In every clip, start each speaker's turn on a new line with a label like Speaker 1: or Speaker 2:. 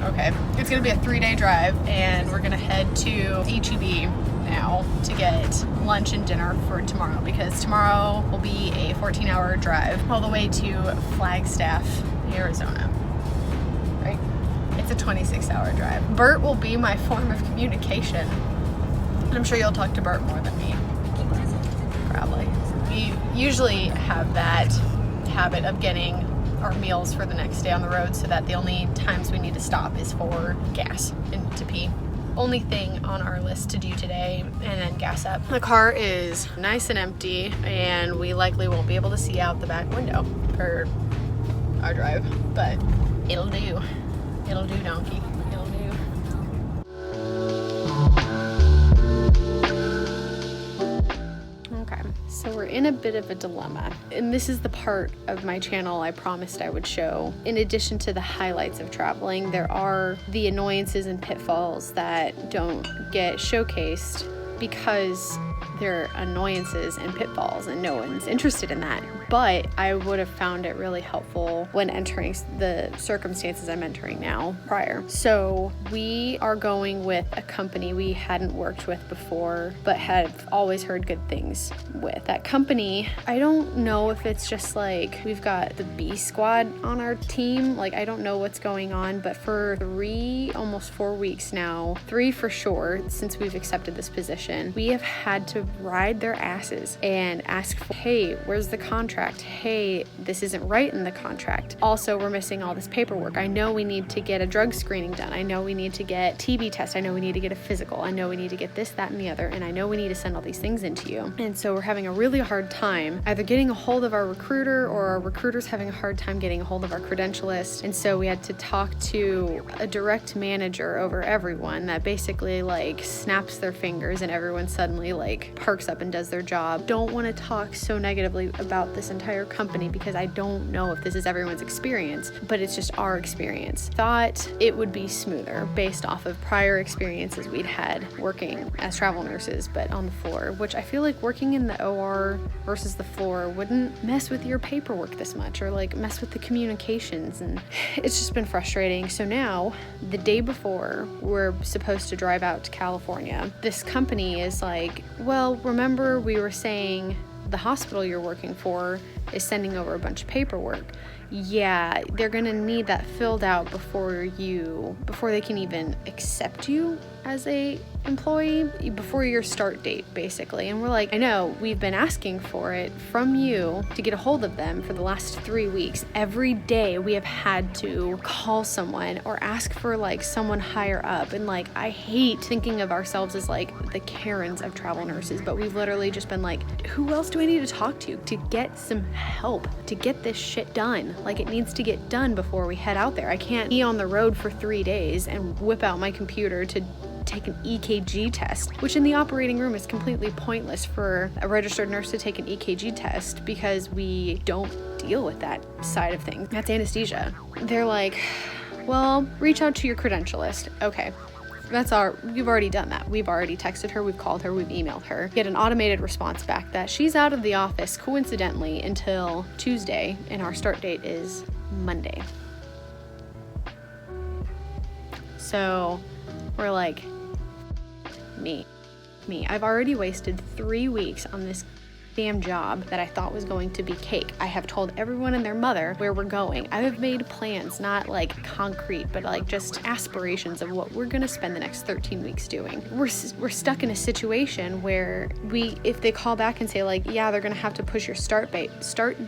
Speaker 1: Okay, it's gonna be a 3-day drive, and we're gonna head to HEB now to get lunch and dinner for tomorrow, because tomorrow will be a 14-hour drive all the way to Flagstaff, Arizona. Right? It's a 26-hour drive. Bert will be my form of communication. And I'm sure you'll talk to Bert more than me. Probably. We usually have that habit of getting our meals for the next day on the road, so that the only times we need to stop is for gas and to pee. Only thing on our list to do today, and then gas up. The car is nice and empty, and we likely won't be able to see out the back window for our drive, but it'll do. It'll do, donkey. It'll do. Okay, so we're in a bit of a dilemma, and this is the part of my channel I promised I would show. In addition to the highlights of traveling, there are the annoyances and pitfalls that don't get showcased because they're annoyances and pitfalls, and no one's interested in that. But I would have found it really helpful when entering the circumstances I'm entering now prior. So we are going with a company we hadn't worked with before, but have always heard good things with. That company, I don't know if it's just like we've got the B squad on our team. Like, I don't know what's going on, but for almost 4 weeks now, 3 for sure, since we've accepted this position, we have had to ride their asses and ask for, hey, where's the contract? Hey, this isn't right in the contract. Also, we're missing all this paperwork. I know we need to get a drug screening done. I know we need to get TB test. I know we need to get a physical. I know we need to get this, that, and the other. And I know we need to send all these things into you. And so we're having a really hard time either getting a hold of our recruiter, or our recruiter's having a hard time getting a hold of our credentialist. And so we had to talk to a direct manager over everyone that basically like snaps their fingers and everyone suddenly like perks up and does their job. Don't want to talk so negatively about this entire company because I don't know if this is everyone's experience, but it's just our experience. Thought it would be smoother based off of prior experiences we'd had working as travel nurses, but on the floor, which I feel like working in the OR versus the floor wouldn't mess with your paperwork this much, or like mess with the communications, and it's just been frustrating. So now, the day before we're supposed to drive out to California, this company is like, well, remember we were saying the hospital you're working for is sending over a bunch of paperwork. Yeah, they're gonna need that filled out before they can even accept you as a employee, before your start date, basically. And we're like, I know, we've been asking for it from you to get a hold of them for the last 3 weeks. Every day we have had to call someone or ask for like someone higher up. And like, I hate thinking of ourselves as like the Karens of travel nurses, but we've literally just been like, who else do I need to talk to get some help to get this shit done? Like, it needs to get done before we head out there. I can't be on the road for 3 days and whip out my computer to take an EKG test, which in the operating room is completely pointless for a registered nurse to take an EKG test because we don't deal with that side of things. That's anesthesia. They're like, well, reach out to your credentialist. Okay. We've already done that. We've already texted her, we've called her, we've emailed her. Get an automated response back that she's out of the office coincidentally until Tuesday, and our start date is Monday. So we're like, me. I've already wasted 3 weeks on this damn job that I thought was going to be cake. I have told everyone and their mother where we're going. I have made plans, not like concrete, but like just aspirations of what we're gonna spend the next 13 weeks doing. We're stuck in a situation where if they call back and say like, yeah, they're gonna have to push your start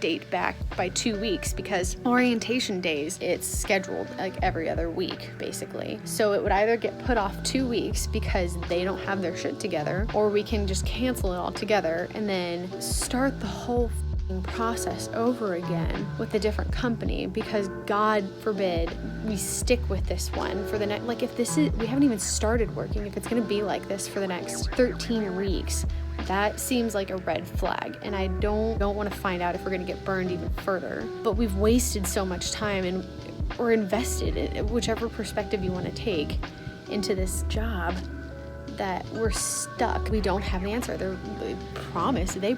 Speaker 1: date back by 2 weeks because orientation days, it's scheduled like every other week, basically. So it would either get put off 2 weeks because they don't have their shit together, or we can just cancel it all together and then start the whole process over again with a different company, because God forbid we stick with this one for the next, like, we haven't even started working, if it's going to be like this for the next 13 weeks, that seems like a red flag, and I don't want to find out if we're going to get burned even further. But we've wasted so much time or invested in whichever perspective you want to take into this job, that we're stuck. We don't have an answer. They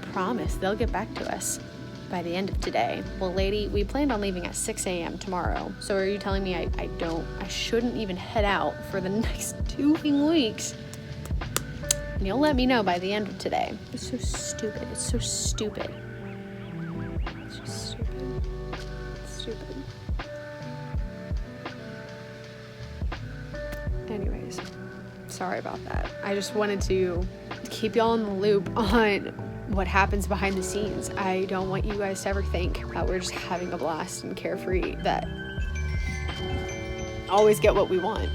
Speaker 1: promise they'll get back to us. by the end of today. Well, lady, we planned on leaving at 6 a.m. tomorrow. So are you telling me I shouldn't even head out for the next 2 weeks? And you'll let me know by the end of today. It's so stupid. It's so stupid. It's just stupid. It's stupid. Anyways, sorry about that. I just wanted to keep y'all in the loop on what happens behind the scenes. I don't want you guys to ever think that we're just having a blast and carefree, that always get what we want,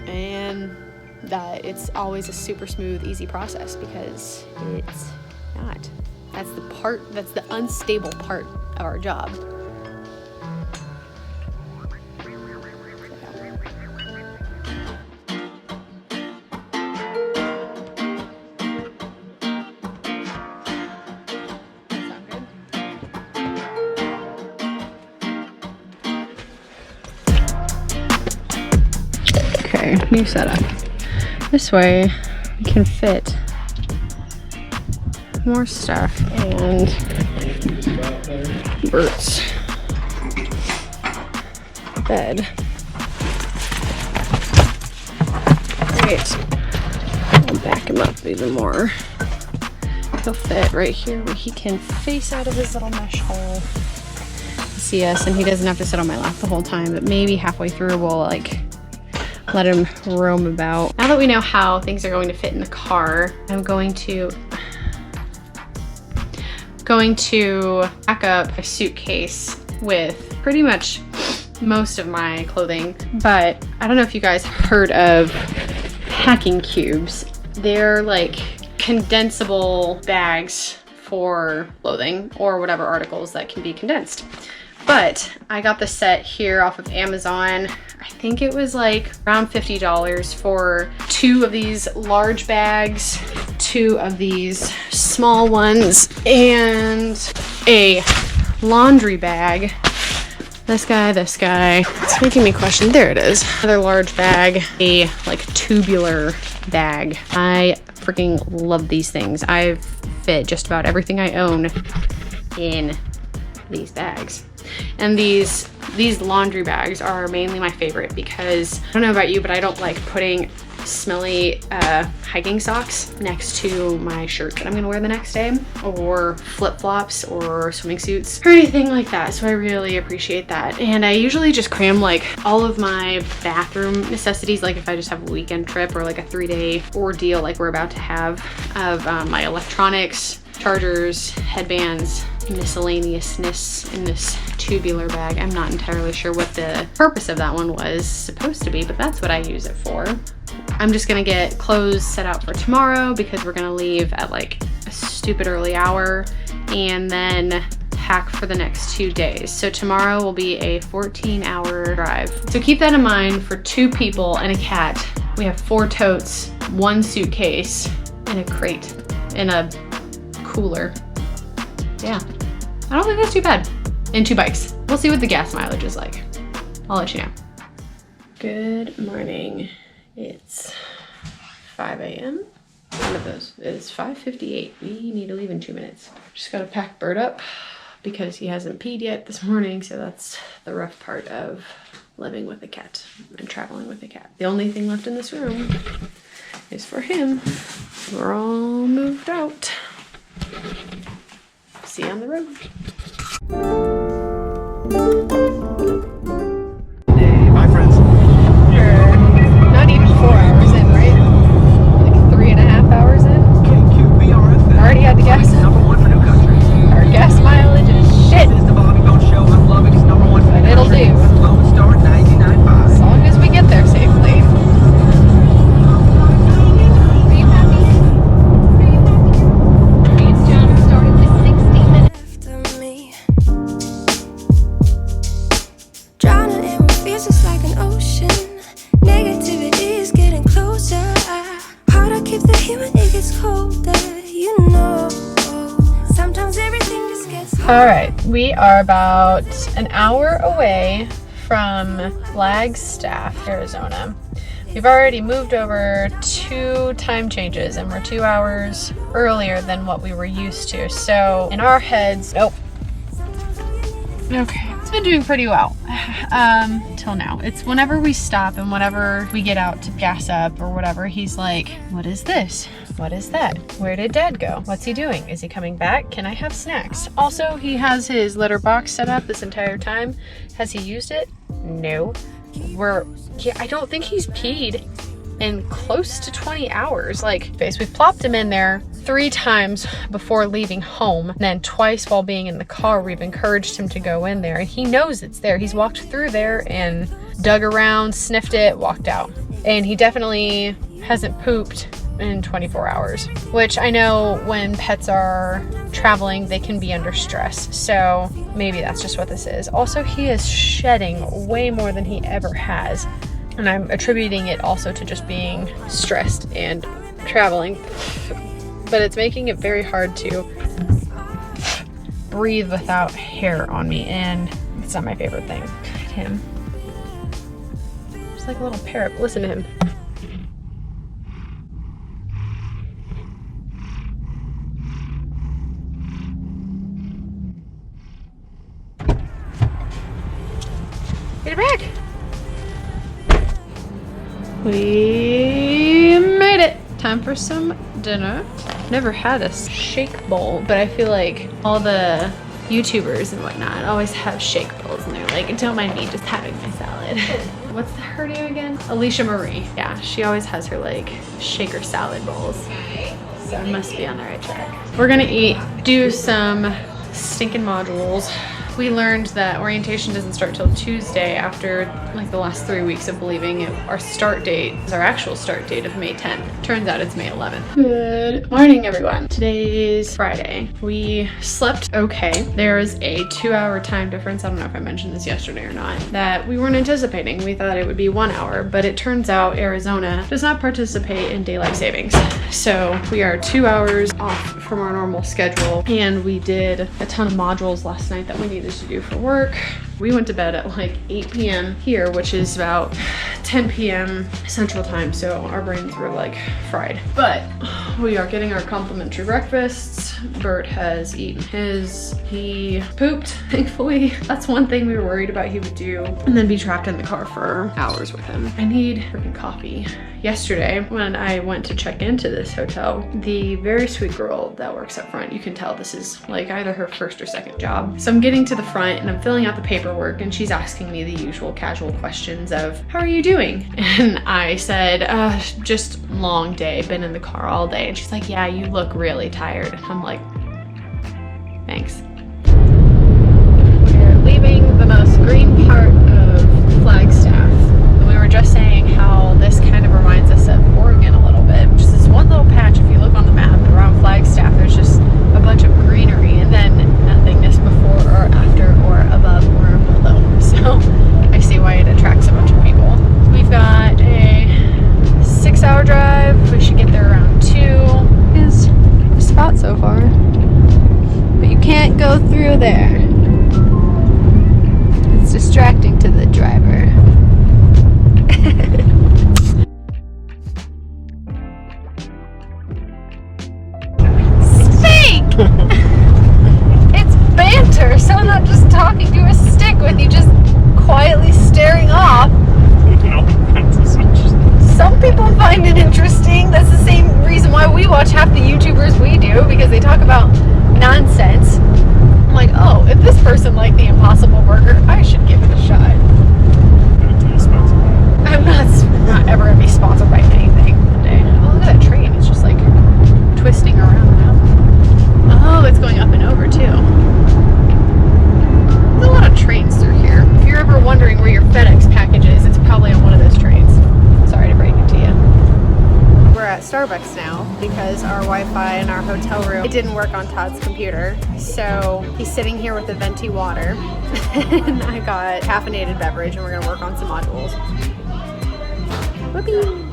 Speaker 1: and that it's always a super smooth, easy process, because it's not. That's the unstable part of our job. Okay, new setup. This way we can fit more stuff and Bert's bed. Great. I'll back him up even more. He'll fit right here where he can face out of his little mesh hole, see us, and he doesn't have to sit on my lap the whole time, but maybe halfway through we'll like let him roam about. Now that we know how things are going to fit in the car, I'm going to pack up a suitcase with pretty much most of my clothing. But I don't know if you guys heard of packing cubes. They're like condensable bags for clothing or whatever articles that can be condensed. But I got the set here off of Amazon. I think it was like around $50 for 2 of these large bags, 2 of these small ones, and a laundry bag. This guy. It's making me question. There it is. Another large bag, a like tubular bag. I freaking love these things. I've fit just about everything I own in these bags. And these laundry bags are mainly my favorite because I don't know about you, but I don't like putting smelly hiking socks next to my shirt that I'm gonna wear the next day, or flip-flops or swimming suits or anything like that. So I really appreciate that. And I usually just cram like all of my bathroom necessities, like if I just have a weekend trip or like a 3-day ordeal like we're about to have, of my electronics, chargers, headbands, miscellaneousness in this tubular bag. I'm not entirely sure what the purpose of that one was supposed to be, but that's what I use it for. I'm just gonna get clothes set out for tomorrow because we're gonna leave at like a stupid early hour and then pack for the next 2 days. So tomorrow will be a 14-hour drive. So keep that in mind for 2 people and a cat. We have 4 totes, 1 suitcase, and a crate, and a cooler. Yeah, I don't think that's too bad. And 2 bikes. We'll see what the gas mileage is like. I'll let you know. Good morning. It's 5 a.m. One of those. It's 5:58. We need to leave in 2 minutes. Just gotta pack Bert up because he hasn't peed yet this morning, so that's the rough part of living with a cat and traveling with a cat. The only thing left in this room is for him. We're all moved out. See you on the road.
Speaker 2: Bye, friends.
Speaker 1: We're not even 4 hours in, right? Like 3.5 hours in.
Speaker 2: KQBRF.
Speaker 1: Already had the gas.
Speaker 2: #1 for new countries.
Speaker 1: Our gas mileage is shit,
Speaker 2: This is the Bobby Bone Show. I'm Lubbock's #1 for
Speaker 1: but
Speaker 2: new
Speaker 1: it'll
Speaker 2: countries.
Speaker 1: do.
Speaker 2: Lone Star 99.5.
Speaker 1: As long as we get there safely. All right, we are about an hour away from Flagstaff, Arizona. We've already moved over 2 time changes and we're 2 hours earlier than what we were used to. So in our heads, Okay, it's been doing pretty well till now. It's whenever we stop and whenever we get out to gas up or whatever, he's like, what is this? What is that? Where did Dad go? What's he doing? Is he coming back? Can I have snacks? Also, he has his litter box set up this entire time. Has he used it? No. I don't think he's peed in close to 20 hours. Like, we've plopped him in there 3 times before leaving home, and then twice while being in the car. We've encouraged him to go in there, and he knows it's there. He's walked through there and dug around, sniffed it, walked out. And he definitely hasn't pooped in 24 hours, which I know when pets are traveling, they can be under stress. So maybe that's just what this is. Also, he is shedding way more than he ever has. And I'm attributing it also to just being stressed and traveling. But it's making it very hard to breathe without hair on me, and it's not my favorite thing. Look at him. Just like a little parrot. Listen to him. Get it back. We made it. Time for some dinner. Never had a shake bowl, but I feel like all the YouTubers and whatnot always have shake bowls, and they're like, don't mind me just having my salad. What's her name again? Alicia Marie. Yeah, she always has her like shaker salad bowls. So I must be on the right track. We're gonna do some stinking modules. We learned that orientation doesn't start till Tuesday after like the last 3 weeks of believing it. Our start date is our actual start date of May 10th. Turns out it's May 11th. Good morning, everyone. Today is Friday. We slept okay. There's a 2-hour time difference. I don't know if I mentioned this yesterday or not, that we weren't anticipating. We thought it would be 1 hour, but it turns out Arizona does not participate in daylight savings. So we are 2 hours off from our normal schedule, and we did a ton of modules last night that we needed to do for work. We went to bed at like 8 p.m. here, which is about 10 p.m. Central Time, so our brains were like fried. But we are getting our complimentary breakfasts. Bert has eaten his. He pooped, thankfully. That's one thing we were worried about he would do, and then be trapped in the car for hours with him. I need freaking coffee. Yesterday, when I went to check into this hotel, the very sweet girl that works up front, you can tell this is like either her first or second job. So I'm getting to the front and I'm filling out the paperwork, and she's asking me the usual casual questions of, how are you doing? And I said, just long day, been in the car all day. And she's like, yeah, you look really tired. And I'm like, thanks. We're leaving the most green part of Flagstaff. And we were just saying how this kind of reminds us of Oregon a little bit. Just this one little patch, if you look on the map around Flagstaff, there's just a bunch of greenery and then nothingness before or after or above or below. So I see why it attracts a bunch of people. We've got a 6-hour drive. We should get there around 2. Is a spot so far, but you can't go through there. It's distracting to the driver. It's banter, so I'm not just talking to a stick with you, just quietly staring off. Some people find it interesting. That's the same reason why we watch half the YouTubers we do, because they talk about nonsense. I'm like, oh, if this person liked the Impossible Burger, I should give it a shot. I'm not ever gonna be sponsored by anything one day. Oh, look at that train. It's just like twisting around now. Oh, it's going up and over too. There's a lot of trains through here. If you're ever wondering where your FedEx package is, it's probably on one of those trains. Sorry to break it to you. We're at Starbucks now because our Wi-Fi in our hotel room, it didn't work on Todd's computer. So he's sitting here with a venti water and I got caffeinated beverage, and we're gonna work on some modules. Whoopee!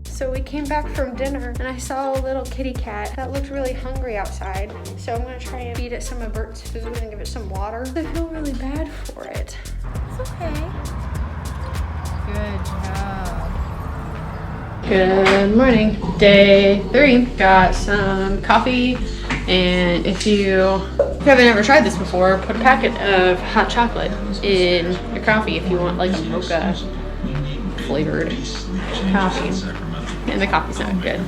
Speaker 1: So we came back from dinner and I saw a little kitty cat that looked really hungry outside. So I'm gonna try and feed it some of Bert's food and give it some water. I feel really bad for it. It's okay. Good job. Good morning. Day 3. Got some coffee, and if you haven't ever tried this before, put a packet of hot chocolate in your coffee if you want like a mocha flavored coffee. And the coffee's not good.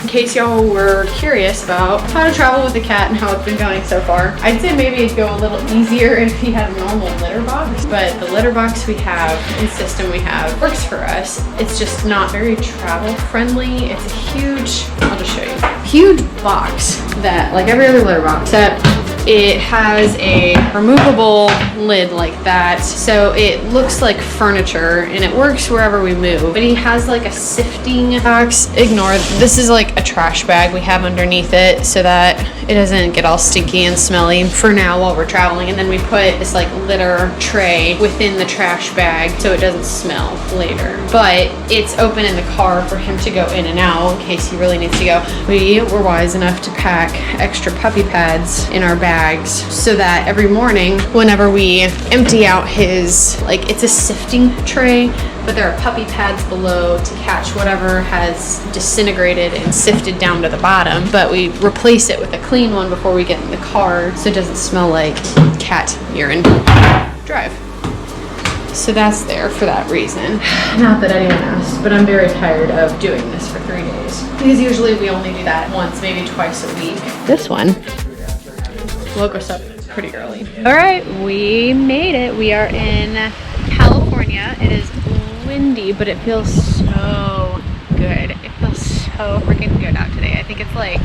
Speaker 1: In case y'all were curious about how to travel with a cat and how it's been going so far, I'd say maybe it'd go a little easier if he had a normal litter box, but the litter box we have and system we have works for us. It's just not very travel friendly. It's a huge, I'll just show you, huge box that, like every other litter box, except it has a removable lid like that, so it looks like furniture and it works wherever we move. But he has like a sifting box. Ignore, this is like a trash bag we have underneath it so that it doesn't get all stinky and smelly for now while we're traveling. And then we put this like litter tray within the trash bag so it doesn't smell later. But it's open in the car for him to go in and out in case he really needs to go. We were wise enough to pack extra puppy pads in our bags so that every morning whenever we empty out his, like, it's a sifting tray, but there are puppy pads below to catch whatever has disintegrated and sifted down to the bottom, but we replace it with a clean one before we get in the car so it doesn't smell like cat urine. Drive. So that's there for that reason. Not that anyone asked, but I'm very tired of doing this for 3 days because usually we only do that once, maybe twice a week. This one woke us up pretty early. All right, we made it. We are in California. It is windy, but it feels so good. It feels so freaking good out today. I think it's like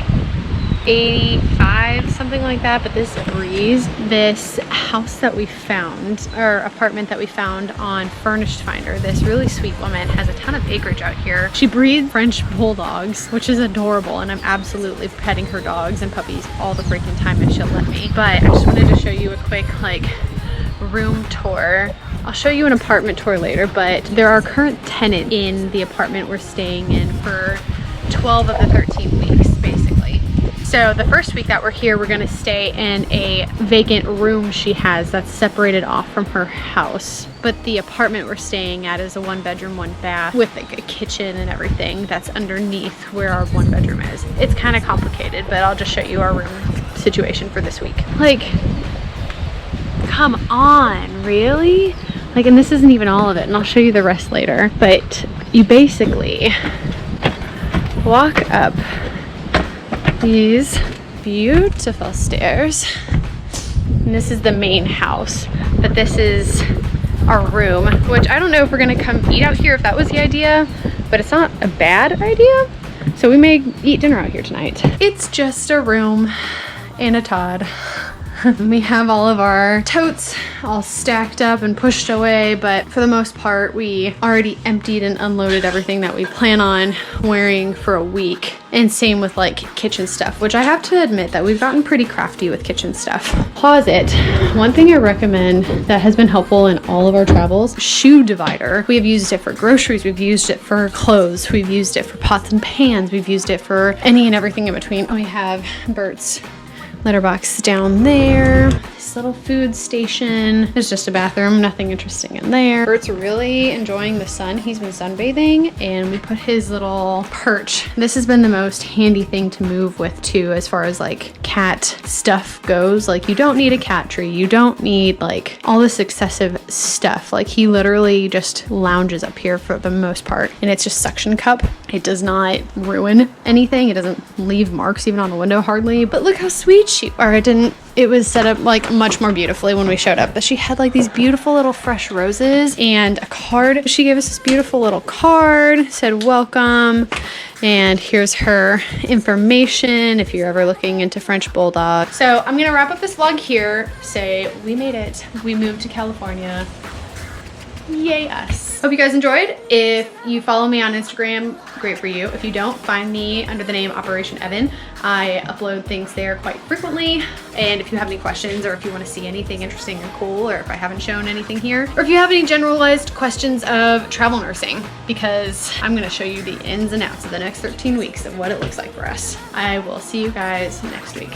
Speaker 1: 85, something like that, but this breeze, this house that we found, or apartment that we found on Furnished Finder, this really sweet woman has a ton of acreage out here. She breeds French bulldogs, which is adorable, and I'm absolutely petting her dogs and puppies all the freaking time if she'll let me. But I just wanted to show you a quick like room tour. I'll show you an apartment tour later, but there are current tenants in the apartment we're staying in for 12 of the 13 weeks, basically. So the first week that we're here, we're gonna stay in a vacant room she has that's separated off from her house. But the apartment we're staying at is a 1-bedroom, 1-bath with like a kitchen and everything that's underneath where our 1-bedroom is. It's kind of complicated, but I'll just show you our room situation for this week. Like, come on, really? Like, and this isn't even all of it, and I'll show you the rest later. But you basically walk up these beautiful stairs, and this is the main house, but this is our room, which I don't know if we're gonna come eat out here, if that was the idea, but it's not a bad idea, so we may eat dinner out here tonight. It's just a room and a Todd. We have all of our totes all stacked up and pushed away, but for the most part, we already emptied and unloaded everything that we plan on wearing for a week. And same with like kitchen stuff, which I have to admit that we've gotten pretty crafty with kitchen stuff. Closet, one thing I recommend that has been helpful in all of our travels, shoe divider. We have used it for groceries, we've used it for clothes, we've used it for pots and pans, we've used it for any and everything in between. We have Bert's litter box down there. This little food station. There's just a bathroom, nothing interesting in there. Bert's really enjoying the sun. He's been sunbathing, and we put his little perch. This has been the most handy thing to move with too, as far as like cat stuff goes. Like, you don't need a cat tree. You don't need like all this excessive stuff. Like, he literally just lounges up here for the most part, and it's just suction cup. It does not ruin anything. It doesn't leave marks even on the window hardly, but look how sweet she, or it didn't, it was set up like much more beautifully when we showed up, but she had like these beautiful little fresh roses and a card. She gave us this beautiful little card, said welcome, and here's her information if you're ever looking into French Bulldog. So I'm gonna wrap up this vlog here, say we made it. We moved to California. Yay us. Hope you guys enjoyed. If you follow me on Instagram, great for you. If you don't, find me under the name Operation Evan. I upload things there quite frequently. And if you have any questions, or if you want to see anything interesting or cool, or if I haven't shown anything here, or if you have any generalized questions of travel nursing, because I'm going to show you the ins and outs of the next 13 weeks of what it looks like for us. I will see you guys next week.